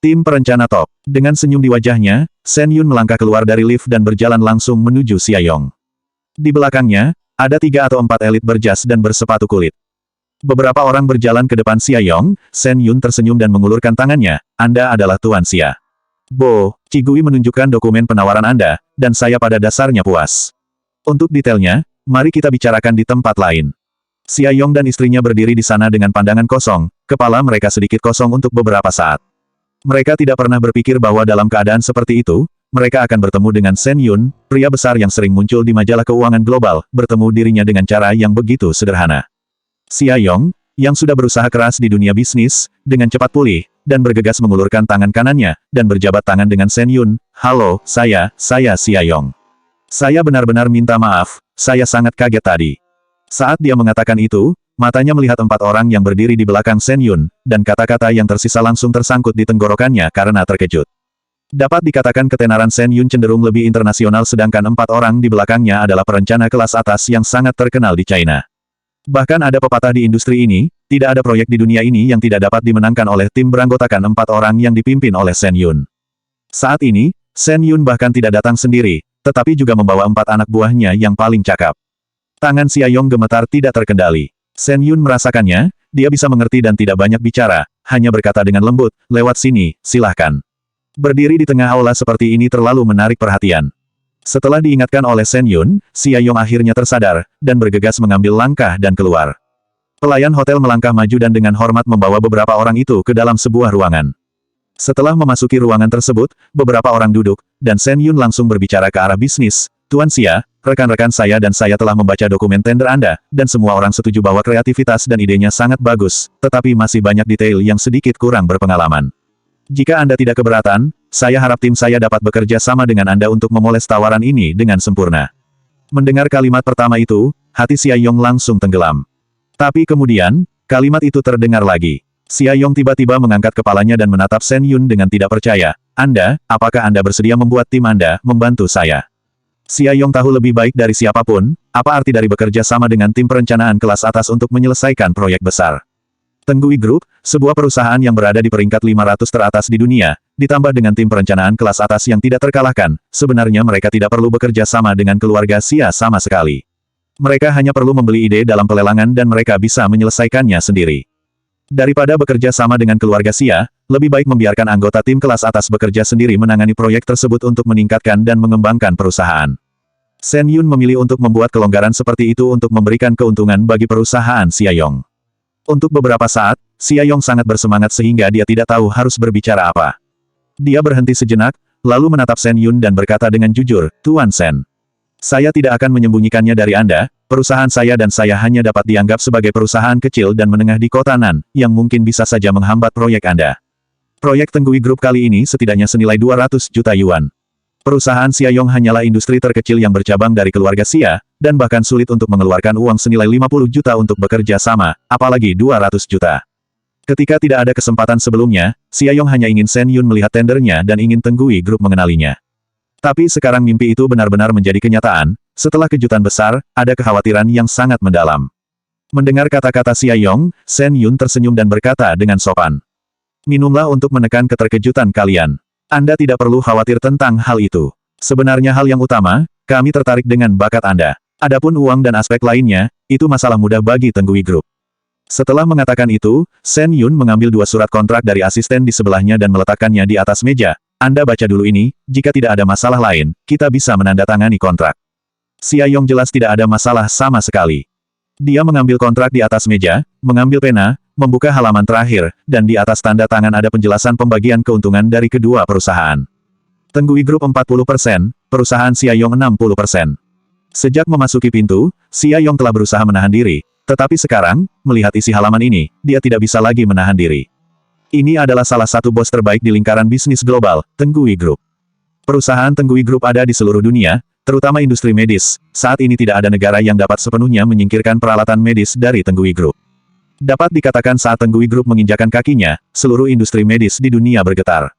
Tim perencana top. Dengan senyum di wajahnya, Shen Yun melangkah keluar dari lift dan berjalan langsung menuju Xia Yong. Di belakangnya, ada 3 atau 4 elit berjas dan bersepatu kulit. Beberapa orang berjalan ke depan Xia Yong, Shen Yun tersenyum dan mengulurkan tangannya, Anda adalah Tuan Xia. Bo, Cigui menunjukkan dokumen penawaran Anda, dan saya pada dasarnya puas. Untuk detailnya, mari kita bicarakan di tempat lain. Xia Yong dan istrinya berdiri di sana dengan pandangan kosong, kepala mereka sedikit kosong untuk beberapa saat. Mereka tidak pernah berpikir bahwa dalam keadaan seperti itu, mereka akan bertemu dengan Shen Yun, pria besar yang sering muncul di majalah keuangan global, bertemu dirinya dengan cara yang begitu sederhana. Xia Yong, yang sudah berusaha keras di dunia bisnis, dengan cepat pulih, dan bergegas mengulurkan tangan kanannya, dan berjabat tangan dengan Shen Yun, Halo, saya Xia Yong. Saya benar-benar minta maaf, saya sangat kaget tadi. Saat dia mengatakan itu, matanya melihat 4 orang yang berdiri di belakang Shen Yun, dan kata-kata yang tersisa langsung tersangkut di tenggorokannya karena terkejut. Dapat dikatakan ketenaran Shen Yun cenderung lebih internasional sedangkan 4 orang di belakangnya adalah perencana kelas atas yang sangat terkenal di China. Bahkan ada pepatah di industri ini, tidak ada proyek di dunia ini yang tidak dapat dimenangkan oleh tim beranggotakan 4 orang yang dipimpin oleh Shen Yun. Saat ini, Shen Yun bahkan tidak datang sendiri, tetapi juga membawa 4 anak buahnya yang paling cakap. Tangan Xia Yong gemetar tidak terkendali. Shen Yun merasakannya, dia bisa mengerti dan tidak banyak bicara, hanya berkata dengan lembut, lewat sini, silahkan. Berdiri di tengah aula seperti ini terlalu menarik perhatian. Setelah diingatkan oleh Shen Yun, Xia Yong akhirnya tersadar, dan bergegas mengambil langkah dan keluar. Pelayan hotel melangkah maju dan dengan hormat membawa beberapa orang itu ke dalam sebuah ruangan. Setelah memasuki ruangan tersebut, beberapa orang duduk, dan Shen Yun langsung berbicara ke arah bisnis, Tuan Xia, rekan-rekan saya dan saya telah membaca dokumen tender Anda, dan semua orang setuju bahwa kreativitas dan idenya sangat bagus, tetapi masih banyak detail yang sedikit kurang berpengalaman. Jika Anda tidak keberatan, saya harap tim saya dapat bekerja sama dengan Anda untuk memoles tawaran ini dengan sempurna. Mendengar kalimat pertama itu, hati Xia Yong langsung tenggelam. Tapi kemudian, kalimat itu terdengar lagi. Xia Yong tiba-tiba mengangkat kepalanya dan menatap Shen Yun dengan tidak percaya. Apakah Anda bersedia membuat tim Anda membantu saya? Xia Yong tahu lebih baik dari siapapun, apa arti dari bekerja sama dengan tim perencanaan kelas atas untuk menyelesaikan proyek besar. Tenggui Group, sebuah perusahaan yang berada di peringkat 500 teratas di dunia, ditambah dengan tim perencanaan kelas atas yang tidak terkalahkan, sebenarnya mereka tidak perlu bekerja sama dengan keluarga Xia sama sekali. Mereka hanya perlu membeli ide dalam pelelangan dan mereka bisa menyelesaikannya sendiri. Daripada bekerja sama dengan keluarga Xia, lebih baik membiarkan anggota tim kelas atas bekerja sendiri menangani proyek tersebut untuk meningkatkan dan mengembangkan perusahaan. Shen Yun memilih untuk membuat kelonggaran seperti itu untuk memberikan keuntungan bagi perusahaan Xia Yong. Untuk beberapa saat, Xia Yong sangat bersemangat sehingga dia tidak tahu harus berbicara apa. Dia berhenti sejenak, lalu menatap Shen Yun dan berkata dengan jujur, Tuan Shen. Saya tidak akan menyembunyikannya dari Anda, perusahaan saya dan saya hanya dapat dianggap sebagai perusahaan kecil dan menengah di kota Nan, yang mungkin bisa saja menghambat proyek Anda. Proyek Tenggui Group kali ini setidaknya senilai 200 juta yuan. Perusahaan Xia Yong hanyalah industri terkecil yang bercabang dari keluarga Xia, dan bahkan sulit untuk mengeluarkan uang senilai 50 juta untuk bekerja sama, apalagi 200 juta. Ketika tidak ada kesempatan sebelumnya, Xia Yong hanya ingin Shen Yun melihat tendernya dan ingin Tenggui Group mengenalinya. Tapi sekarang mimpi itu benar-benar menjadi kenyataan, setelah kejutan besar, ada kekhawatiran yang sangat mendalam. Mendengar kata-kata Xia Yong, Shen Yun tersenyum dan berkata dengan sopan. Minumlah untuk menekan keterkejutan kalian. Anda tidak perlu khawatir tentang hal itu. Sebenarnya hal yang utama, kami tertarik dengan bakat Anda. Adapun uang dan aspek lainnya, itu masalah mudah bagi Tenggui Group. Setelah mengatakan itu, Shen Yun mengambil 2 surat kontrak dari asisten di sebelahnya dan meletakkannya di atas meja. Anda baca dulu ini, jika tidak ada masalah lain, kita bisa menandatangani kontrak. Xia Yong jelas tidak ada masalah sama sekali. Dia mengambil kontrak di atas meja, mengambil pena, membuka halaman terakhir, dan di atas tanda tangan ada penjelasan pembagian keuntungan dari kedua perusahaan. Tenggui Group 40%, perusahaan Xia Yong 60%. Sejak memasuki pintu, Xia Yong telah berusaha menahan diri, tetapi sekarang, melihat isi halaman ini, dia tidak bisa lagi menahan diri. Ini adalah salah satu bos terbaik di lingkaran bisnis global, Tenggui Group. Perusahaan Tenggui Group ada di seluruh dunia, terutama industri medis. Saat ini tidak ada negara yang dapat sepenuhnya menyingkirkan peralatan medis dari Tenggui Group. Dapat dikatakan saat Tenggui Group menginjakan kakinya, seluruh industri medis di dunia bergetar.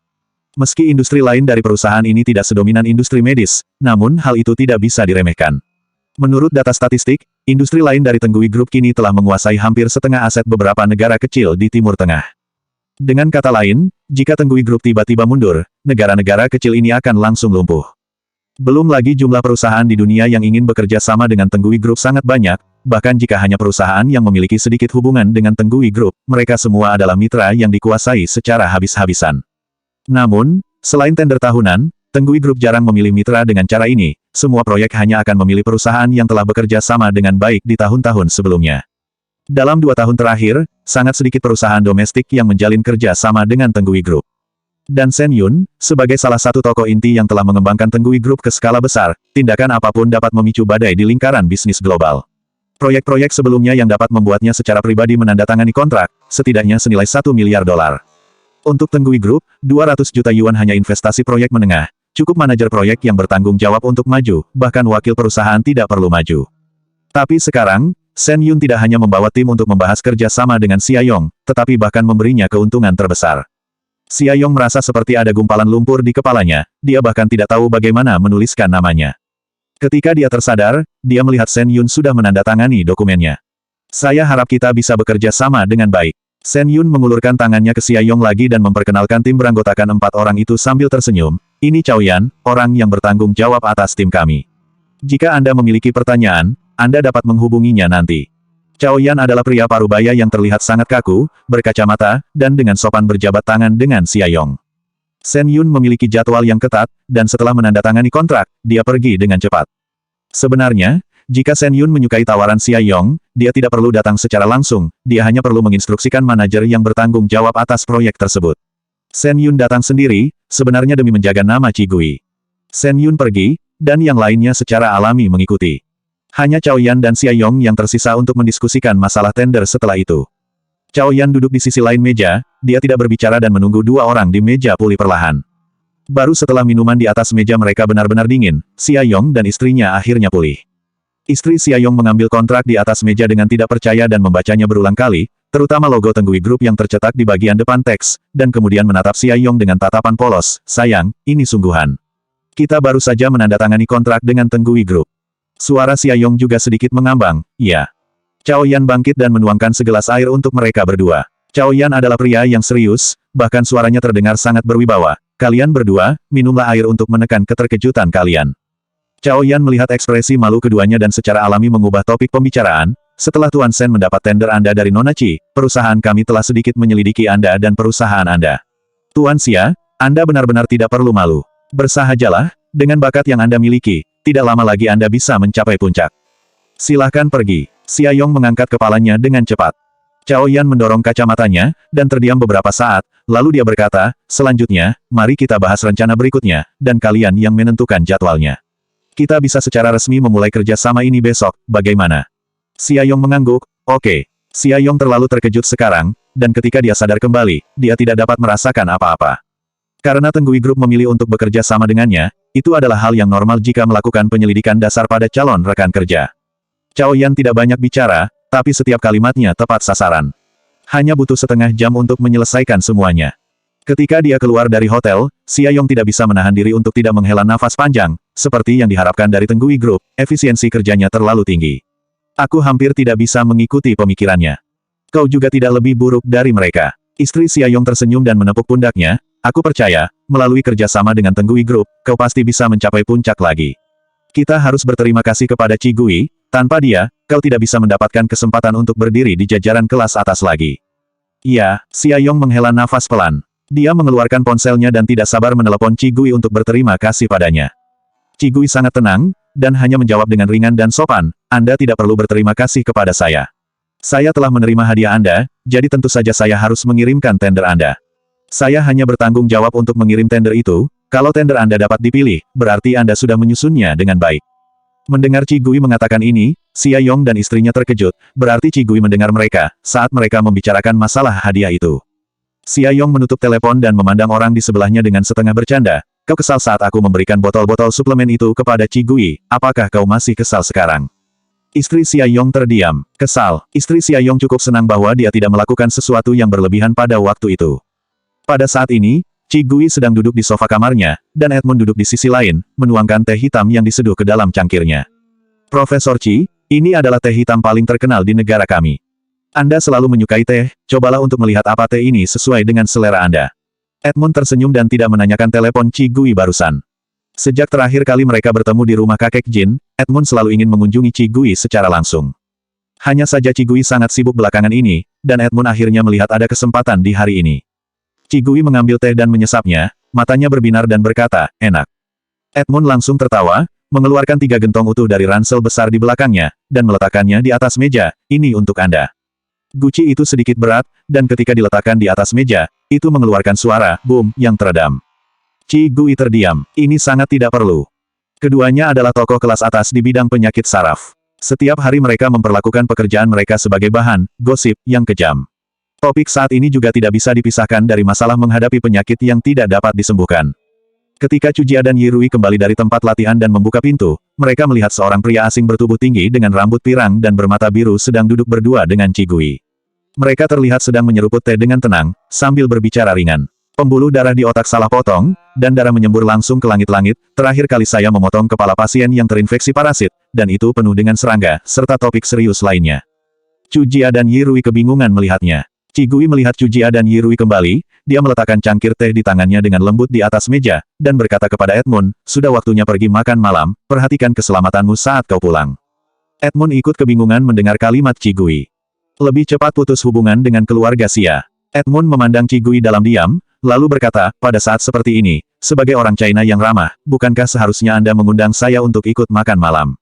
Meski industri lain dari perusahaan ini tidak sedominan industri medis, namun hal itu tidak bisa diremehkan. Menurut data statistik, industri lain dari Tenggui Group kini telah menguasai hampir setengah aset beberapa negara kecil di Timur Tengah. Dengan kata lain, jika Tenggui Group tiba-tiba mundur, negara-negara kecil ini akan langsung lumpuh. Belum lagi jumlah perusahaan di dunia yang ingin bekerja sama dengan Tenggui Group sangat banyak, bahkan jika hanya perusahaan yang memiliki sedikit hubungan dengan Tenggui Group, mereka semua adalah mitra yang dikuasai secara habis-habisan. Namun, selain tender tahunan, Tenggui Group jarang memilih mitra dengan cara ini, semua proyek hanya akan memilih perusahaan yang telah bekerja sama dengan baik di tahun-tahun sebelumnya. Dalam 2 tahun terakhir, sangat sedikit perusahaan domestik yang menjalin kerja sama dengan Tenggui Group. Dan Shen Yun, sebagai salah satu tokoh inti yang telah mengembangkan Tenggui Group ke skala besar, tindakan apapun dapat memicu badai di lingkaran bisnis global. Proyek-proyek sebelumnya yang dapat membuatnya secara pribadi menandatangani kontrak, setidaknya senilai $1 miliar. Untuk Tenggui Group, 200 juta yuan hanya investasi proyek menengah, cukup manajer proyek yang bertanggung jawab untuk maju, bahkan wakil perusahaan tidak perlu maju. Tapi sekarang, Shen Yun tidak hanya membawa tim untuk membahas kerja sama dengan Xia Yong, tetapi bahkan memberinya keuntungan terbesar. Xia Yong merasa seperti ada gumpalan lumpur di kepalanya, dia bahkan tidak tahu bagaimana menuliskan namanya. Ketika dia tersadar, dia melihat Shen Yun sudah menandatangani dokumennya. Saya harap kita bisa bekerja sama dengan baik. Shen Yun mengulurkan tangannya ke Xia Yong lagi dan memperkenalkan tim beranggotakan 4 orang itu sambil tersenyum. Ini Cao Yan, orang yang bertanggung jawab atas tim kami. Jika Anda memiliki pertanyaan, Anda dapat menghubunginya nanti. Cao Yan adalah pria parubaya yang terlihat sangat kaku, berkacamata, dan dengan sopan berjabat tangan dengan Xia Yong. Shen Yun memiliki jadwal yang ketat, dan setelah menandatangani kontrak, dia pergi dengan cepat. Sebenarnya, jika Shen Yun menyukai tawaran Xia Yong, dia tidak perlu datang secara langsung, dia hanya perlu menginstruksikan manajer yang bertanggung jawab atas proyek tersebut. Shen Yun datang sendiri, sebenarnya demi menjaga nama Qi Gui. Shen Yun pergi, dan yang lainnya secara alami mengikuti. Hanya Cao Yan dan Xia Yong yang tersisa untuk mendiskusikan masalah tender setelah itu. Cao Yan duduk di sisi lain meja, dia tidak berbicara dan menunggu 2 orang di meja pulih perlahan. Baru setelah minuman di atas meja mereka benar-benar dingin, Xia Yong dan istrinya akhirnya pulih. Istri Xia Yong mengambil kontrak di atas meja dengan tidak percaya dan membacanya berulang kali, terutama logo Tenggui Group yang tercetak di bagian depan teks, dan kemudian menatap Xia Yong dengan tatapan polos, sayang, ini sungguhan. Kita baru saja menandatangani kontrak dengan Tenggui Group. Suara Xia Yong juga sedikit mengambang, ya. Cao Yan bangkit dan menuangkan segelas air untuk mereka berdua. Cao Yan adalah pria yang serius, bahkan suaranya terdengar sangat berwibawa. Kalian berdua, minumlah air untuk menekan keterkejutan kalian. Cao Yan melihat ekspresi malu keduanya dan secara alami mengubah topik pembicaraan. Setelah Tuan Shen mendapat tender Anda dari Nona Qi, perusahaan kami telah sedikit menyelidiki Anda dan perusahaan Anda. Tuan Xia, Anda benar-benar tidak perlu malu. Bersahajalah, dengan bakat yang Anda miliki, tidak lama lagi Anda bisa mencapai puncak. Silahkan pergi. Xia Yong mengangkat kepalanya dengan cepat. Cao Yan mendorong kacamatanya, dan terdiam beberapa saat, lalu dia berkata, selanjutnya, mari kita bahas rencana berikutnya, dan kalian yang menentukan jadwalnya. Kita bisa secara resmi memulai kerja sama ini besok, bagaimana? Xia Yong mengangguk, oke. Xia Yong terlalu terkejut sekarang, dan ketika dia sadar kembali, dia tidak dapat merasakan apa-apa. Karena Tenggui Group memilih untuk bekerja sama dengannya, itu adalah hal yang normal jika melakukan penyelidikan dasar pada calon rekan kerja. Cao Yan tidak banyak bicara, tapi setiap kalimatnya tepat sasaran. Hanya butuh setengah jam untuk menyelesaikan semuanya. Ketika dia keluar dari hotel, Xia Yong tidak bisa menahan diri untuk tidak menghela nafas panjang, seperti yang diharapkan dari Tenggui Group, efisiensi kerjanya terlalu tinggi. Aku hampir tidak bisa mengikuti pemikirannya. Kau juga tidak lebih buruk dari mereka. Istri Xia Yong tersenyum dan menepuk pundaknya, aku percaya, melalui kerjasama dengan Tenggui Group, kau pasti bisa mencapai puncak lagi. Kita harus berterima kasih kepada Qi Gui, tanpa dia, kau tidak bisa mendapatkan kesempatan untuk berdiri di jajaran kelas atas lagi. Iya, Xia Yong menghela nafas pelan. Dia mengeluarkan ponselnya dan tidak sabar menelepon Qi Gui untuk berterima kasih padanya. Qi Gui sangat tenang, dan hanya menjawab dengan ringan dan sopan, Anda tidak perlu berterima kasih kepada saya. Saya telah menerima hadiah Anda, jadi tentu saja saya harus mengirimkan tender Anda. Saya hanya bertanggung jawab untuk mengirim tender itu, kalau tender Anda dapat dipilih, berarti Anda sudah menyusunnya dengan baik. Mendengar Qi Gui mengatakan ini, Xia Yong dan istrinya terkejut, berarti Qi Gui mendengar mereka, saat mereka membicarakan masalah hadiah itu. Xia Yong menutup telepon dan memandang orang di sebelahnya dengan setengah bercanda, kau kesal saat aku memberikan botol-botol suplemen itu kepada Qi Gui, apakah kau masih kesal sekarang? Istri Xia Yong terdiam, kesal. Istri Xia Yong cukup senang bahwa dia tidak melakukan sesuatu yang berlebihan pada waktu itu. Pada saat ini, Qi Gui sedang duduk di sofa kamarnya, dan Edmund duduk di sisi lain, menuangkan teh hitam yang diseduh ke dalam cangkirnya. Profesor Qi, ini adalah teh hitam paling terkenal di negara kami. Anda selalu menyukai teh, cobalah untuk melihat apa teh ini sesuai dengan selera Anda. Edmund tersenyum dan tidak menanyakan telepon Qi Gui barusan. Sejak terakhir kali mereka bertemu di rumah kakek Jin, Edmund selalu ingin mengunjungi Qi Gui secara langsung. Hanya saja Qi Gui sangat sibuk belakangan ini, dan Edmund akhirnya melihat ada kesempatan di hari ini. Qi Gui mengambil teh dan menyesapnya, matanya berbinar dan berkata, enak. Edmund langsung tertawa, mengeluarkan 3 gentong utuh dari ransel besar di belakangnya, dan meletakkannya di atas meja, ini untuk Anda. Guci itu sedikit berat, dan ketika diletakkan di atas meja, itu mengeluarkan suara, boom, yang teredam. Qi Gui terdiam, ini sangat tidak perlu. Keduanya adalah tokoh kelas atas di bidang penyakit saraf. Setiap hari mereka memperlakukan pekerjaan mereka sebagai bahan, gosip, yang kejam. Topik saat ini juga tidak bisa dipisahkan dari masalah menghadapi penyakit yang tidak dapat disembuhkan. Ketika Chujia dan Yirui kembali dari tempat latihan dan membuka pintu, mereka melihat seorang pria asing bertubuh tinggi dengan rambut pirang dan bermata biru sedang duduk berdua dengan Qi Gui. Mereka terlihat sedang menyeruput teh dengan tenang, sambil berbicara ringan. Pembuluh darah di otak salah potong, dan darah menyembur langsung ke langit-langit. Terakhir kali saya memotong kepala pasien yang terinfeksi parasit, dan itu penuh dengan serangga, serta topik serius lainnya. Chujia dan Yirui kebingungan melihatnya. Qi Gui melihat Chujia dan Yirui kembali, dia meletakkan cangkir teh di tangannya dengan lembut di atas meja, dan berkata kepada Edmund, sudah waktunya pergi makan malam, perhatikan keselamatanmu saat kau pulang. Edmund ikut kebingungan mendengar kalimat Qi Gui. Lebih cepat putus hubungan dengan keluarga Xia. Edmund memandang Qi Gui dalam diam, lalu berkata, pada saat seperti ini, sebagai orang China yang ramah, bukankah seharusnya Anda mengundang saya untuk ikut makan malam?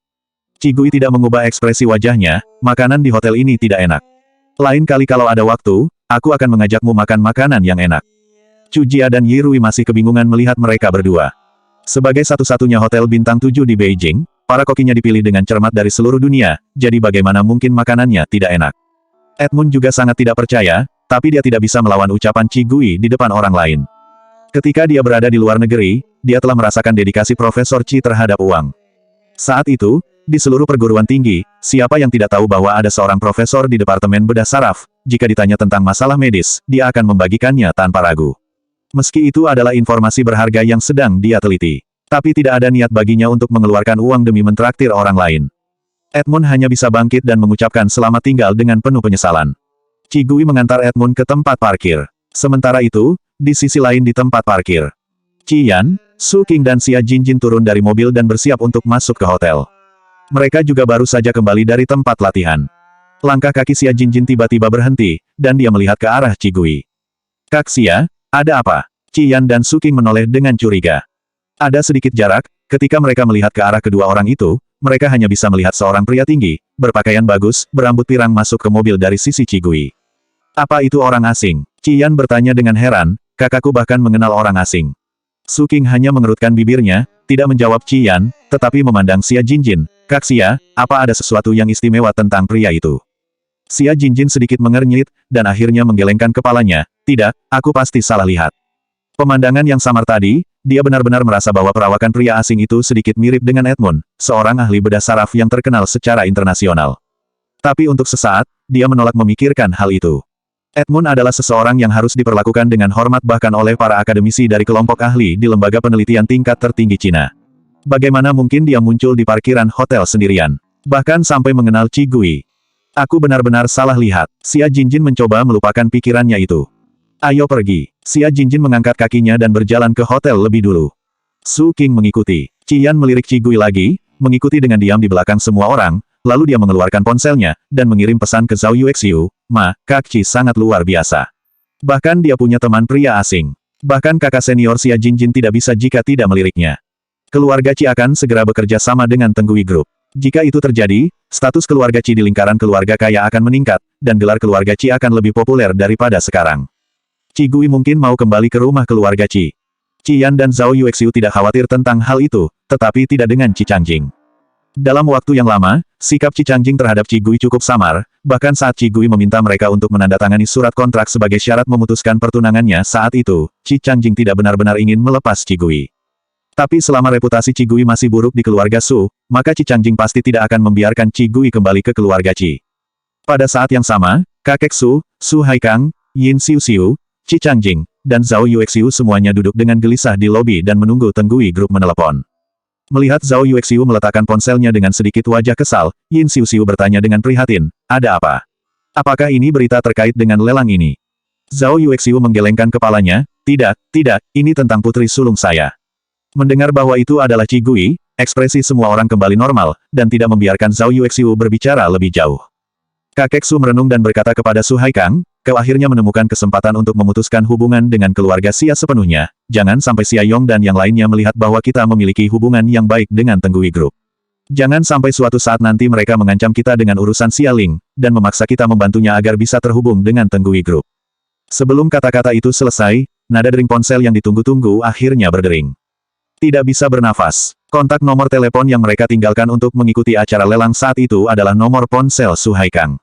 Qi Gui tidak mengubah ekspresi wajahnya, makanan di hotel ini tidak enak. Lain kali kalau ada waktu, aku akan mengajakmu makan makanan yang enak. Chujia dan Yirui masih kebingungan melihat mereka berdua. Sebagai satu-satunya hotel bintang 7 di Beijing, para kokinya dipilih dengan cermat dari seluruh dunia, jadi bagaimana mungkin makanannya tidak enak? Edmund juga sangat tidak percaya, tapi dia tidak bisa melawan ucapan Qi Gui di depan orang lain. Ketika dia berada di luar negeri, dia telah merasakan dedikasi Profesor Qi terhadap uang. Saat itu, di seluruh perguruan tinggi, siapa yang tidak tahu bahwa ada seorang profesor di Departemen Bedah Saraf, jika ditanya tentang masalah medis, dia akan membagikannya tanpa ragu. Meski itu adalah informasi berharga yang sedang dia teliti. Tapi tidak ada niat baginya untuk mengeluarkan uang demi mentraktir orang lain. Edmund hanya bisa bangkit dan mengucapkan selamat tinggal dengan penuh penyesalan. Qi Gui mengantar Edmund ke tempat parkir. Sementara itu, di sisi lain di tempat parkir, Qi Yan, Su Qing dan Xia Jinjin turun dari mobil dan bersiap untuk masuk ke hotel. Mereka juga baru saja kembali dari tempat latihan. Langkah kaki Xia Jinjin tiba-tiba berhenti, dan dia melihat ke arah Qi Gui. Kak Xia, ada apa? Qi Yan dan Su Qing menoleh dengan curiga. Ada sedikit jarak, ketika mereka melihat ke arah kedua orang itu, mereka hanya bisa melihat seorang pria tinggi, berpakaian bagus, berambut pirang masuk ke mobil dari sisi Qi Gui. Apa itu orang asing? Qi Yan bertanya dengan heran, kakakku bahkan mengenal orang asing. Su Qing hanya mengerutkan bibirnya, tidak menjawab Qi Yan, tetapi memandang Xia Jinjin. Kak Xia, apa ada sesuatu yang istimewa tentang pria itu? Xia Jinjin sedikit mengernyit, dan akhirnya menggelengkan kepalanya. Tidak, aku pasti salah lihat. Pemandangan yang samar tadi, dia benar-benar merasa bahwa perawakan pria asing itu sedikit mirip dengan Edmund, seorang ahli bedah saraf yang terkenal secara internasional. Tapi untuk sesaat, dia menolak memikirkan hal itu. Edmund adalah seseorang yang harus diperlakukan dengan hormat bahkan oleh para akademisi dari kelompok ahli di lembaga penelitian tingkat tertinggi Cina. Bagaimana mungkin dia muncul di parkiran hotel sendirian? Bahkan sampai mengenal Qi Gui. Aku benar-benar salah lihat. Xia Jinjin mencoba melupakan pikirannya itu. Ayo pergi. Xia Jinjin mengangkat kakinya dan berjalan ke hotel lebih dulu. Su Qing mengikuti. Qi Yan melirik Qi Gui lagi, mengikuti dengan diam di belakang semua orang, lalu dia mengeluarkan ponselnya, dan mengirim pesan ke Zhao Yuexiu, Ma, Kak Qi sangat luar biasa. Bahkan dia punya teman pria asing. Bahkan kakak senior Xia Jinjin tidak bisa jika tidak meliriknya. Keluarga Qi akan segera bekerja sama dengan Tenggui Group. Jika itu terjadi, status keluarga Qi di lingkaran keluarga kaya akan meningkat, dan gelar keluarga Qi akan lebih populer daripada sekarang. Qi Gui mungkin mau kembali ke rumah keluarga Qi. Qi Yan dan Zhao Yuexiu tidak khawatir tentang hal itu, tetapi tidak dengan Qi Changjing. Dalam waktu yang lama, sikap Qi Changjing terhadap Qi Gui cukup samar, bahkan saat Qi Gui meminta mereka untuk menandatangani surat kontrak sebagai syarat memutuskan pertunangannya saat itu, Qi Changjing tidak benar-benar ingin melepas Qi Gui. Tapi selama reputasi Qi Gui masih buruk di keluarga Su, maka Qi Changjing pasti tidak akan membiarkan Qi Gui kembali ke keluarga Qi. Pada saat yang sama, kakek Su, Su Haikang, Yin Xiu, Qi Changjing, dan Zhao Yuexiu semuanya duduk dengan gelisah di lobi dan menunggu Tenggui Group menelepon. Melihat Zhao Yuexiu meletakkan ponselnya dengan sedikit wajah kesal, Yin Xiu bertanya dengan prihatin, ada apa? Apakah ini berita terkait dengan lelang ini? Zhao Yuexiu menggelengkan kepalanya, tidak, ini tentang putri sulung saya. Mendengar bahwa itu adalah Qi Gui, ekspresi semua orang kembali normal, dan tidak membiarkan Zhao Yuexiu berbicara lebih jauh. Kakek Su merenung dan berkata kepada Su Haikang, kau akhirnya menemukan kesempatan untuk memutuskan hubungan dengan keluarga Xia sepenuhnya, jangan sampai Xia Yong dan yang lainnya melihat bahwa kita memiliki hubungan yang baik dengan Tenggui Group. Jangan sampai suatu saat nanti mereka mengancam kita dengan urusan Xia Ling, dan memaksa kita membantunya agar bisa terhubung dengan Tenggui Group. Sebelum kata-kata itu selesai, nada dering ponsel yang ditunggu-tunggu akhirnya berdering. Tidak bisa bernafas. Kontak nomor telepon yang mereka tinggalkan untuk mengikuti acara lelang saat itu adalah nomor ponsel Su Haikang.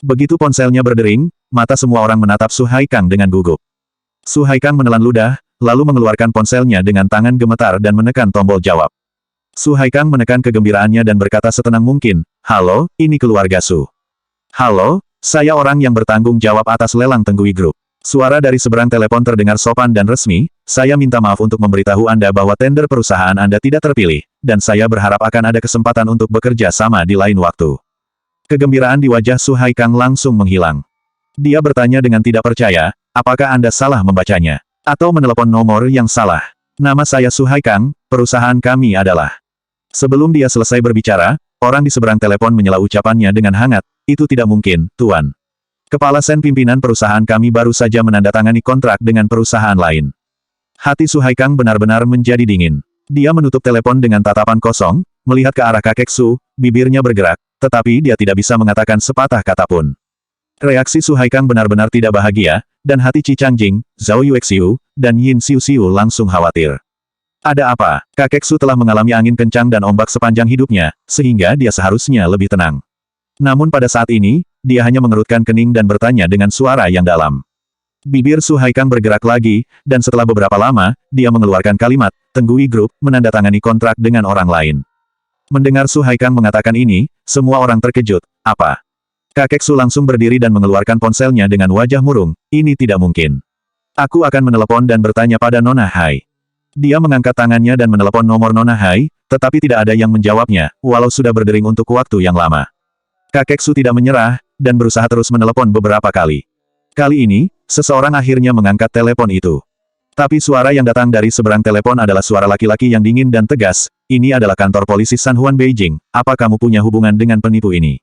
Begitu ponselnya berdering, mata semua orang menatap Su Haikang dengan gugup. Su Haikang menelan ludah, lalu mengeluarkan ponselnya dengan tangan gemetar dan menekan tombol jawab. Su Haikang menekan kegembiraannya dan berkata setenang mungkin, halo, ini keluarga Su. Halo, saya orang yang bertanggung jawab atas lelang Tenggui Group. Suara dari seberang telepon terdengar sopan dan resmi, saya minta maaf untuk memberitahu Anda bahwa tender perusahaan Anda tidak terpilih, dan saya berharap akan ada kesempatan untuk bekerja sama di lain waktu. Kegembiraan di wajah Su Haikang langsung menghilang. Dia bertanya dengan tidak percaya, apakah Anda salah membacanya? Atau menelepon nomor yang salah? Nama saya Su Haikang, perusahaan kami adalah... Sebelum dia selesai berbicara, orang di seberang telepon menyela ucapannya dengan hangat, itu tidak mungkin, Tuan. Kepala Sen pimpinan perusahaan kami baru saja menandatangani kontrak dengan perusahaan lain. Hati Su Haikang benar-benar menjadi dingin. Dia menutup telepon dengan tatapan kosong, melihat ke arah kakek Su, bibirnya bergerak, tetapi dia tidak bisa mengatakan sepatah kata pun. Reaksi Su Haikang benar-benar tidak bahagia, dan hati Qi Changjing, Zhao Yuexiu, dan Yin Xiuxiu langsung khawatir. Ada apa? Kakek Su telah mengalami angin kencang dan ombak sepanjang hidupnya, sehingga dia seharusnya lebih tenang. Namun pada saat ini, dia hanya mengerutkan kening dan bertanya dengan suara yang dalam. Bibir Su Haikang bergerak lagi, dan setelah beberapa lama, dia mengeluarkan kalimat, Tenggui Group, menandatangani kontrak dengan orang lain. Mendengar Su Haikang mengatakan ini, semua orang terkejut. Apa? Kakek Su langsung berdiri dan mengeluarkan ponselnya dengan wajah murung. Ini tidak mungkin. Aku akan menelepon dan bertanya pada Nona Hai. Dia mengangkat tangannya dan menelepon nomor Nona Hai, tetapi tidak ada yang menjawabnya, walau sudah berdering untuk waktu yang lama. Kakek Su tidak menyerah, dan berusaha terus menelepon beberapa kali. Kali ini, seseorang akhirnya mengangkat telepon itu. Tapi suara yang datang dari seberang telepon adalah suara laki-laki yang dingin dan tegas. Ini adalah kantor polisi San Juan Beijing. Apa kamu punya hubungan dengan penipu ini?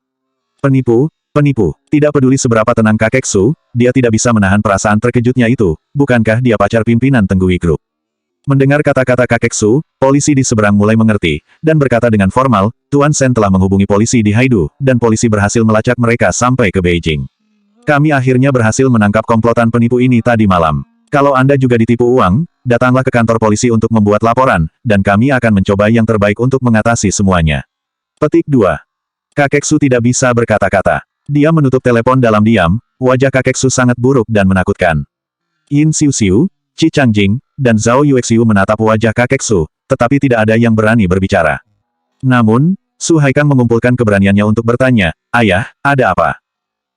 Penipu? Penipu. Tidak peduli seberapa tenang kakek Su, dia tidak bisa menahan perasaan terkejutnya itu. Bukankah dia pacar pimpinan Tenggui Group? Mendengar kata-kata kakek Su, polisi di seberang mulai mengerti, dan berkata dengan formal, Tuan Sen telah menghubungi polisi di Haidu, dan polisi berhasil melacak mereka sampai ke Beijing. Kami akhirnya berhasil menangkap komplotan penipu ini tadi malam. Kalau Anda juga ditipu uang, datanglah ke kantor polisi untuk membuat laporan, dan kami akan mencoba yang terbaik untuk mengatasi semuanya. Petik 2. Kakek Su tidak bisa berkata-kata. Dia menutup telepon dalam diam, wajah kakek Su sangat buruk dan menakutkan. Yin Xiuxiu, Qi Changjing, dan Zhao Yuexiu menatap wajah kakek Su, tetapi tidak ada yang berani berbicara. Namun, Su Haikang mengumpulkan keberaniannya untuk bertanya, Ayah, ada apa?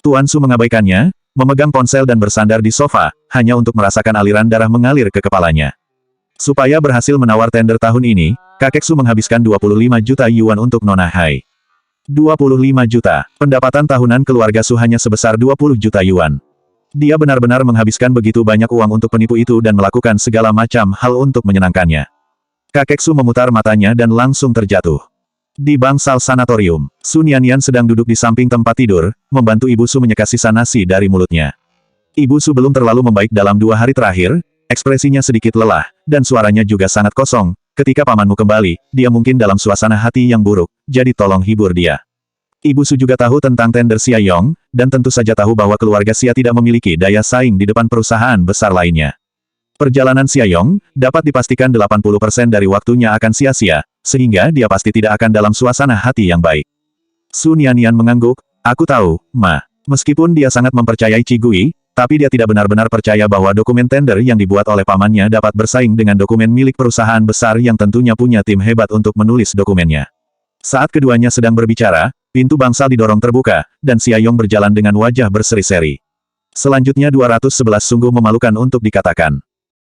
Tuan Su mengabaikannya, memegang ponsel dan bersandar di sofa, hanya untuk merasakan aliran darah mengalir ke kepalanya. Supaya berhasil menawar tender tahun ini, kakek Su menghabiskan 25 juta yuan untuk Nona Hai. 25 juta. Pendapatan tahunan keluarga Su hanya sebesar 20 juta yuan. Dia benar-benar menghabiskan begitu banyak uang untuk penipu itu dan melakukan segala macam hal untuk menyenangkannya. Kakek Su memutar matanya dan langsung terjatuh. Di bangsal sanatorium, Su Nianian sedang duduk di samping tempat tidur, membantu Ibu Su menyeka sisa nasi dari mulutnya. Ibu Su belum terlalu membaik dalam 2 hari terakhir, ekspresinya sedikit lelah, dan suaranya juga sangat kosong. Ketika pamanmu kembali, dia mungkin dalam suasana hati yang buruk, jadi tolong hibur dia. Ibu Su juga tahu tentang tender Xia Yong, dan tentu saja tahu bahwa keluarga Xia tidak memiliki daya saing di depan perusahaan besar lainnya. Perjalanan Xia Yong, dapat dipastikan 80% dari waktunya akan sia-sia, sehingga dia pasti tidak akan dalam suasana hati yang baik. Su Nianian mengangguk, aku tahu, Ma. Meskipun dia sangat mempercayai Qi Gui, tapi dia tidak benar-benar percaya bahwa dokumen tender yang dibuat oleh pamannya dapat bersaing dengan dokumen milik perusahaan besar yang tentunya punya tim hebat untuk menulis dokumennya. Saat keduanya sedang berbicara, pintu bangsal didorong terbuka, dan Xia Yong berjalan dengan wajah berseri-seri. Selanjutnya 211 sungguh memalukan untuk dikatakan.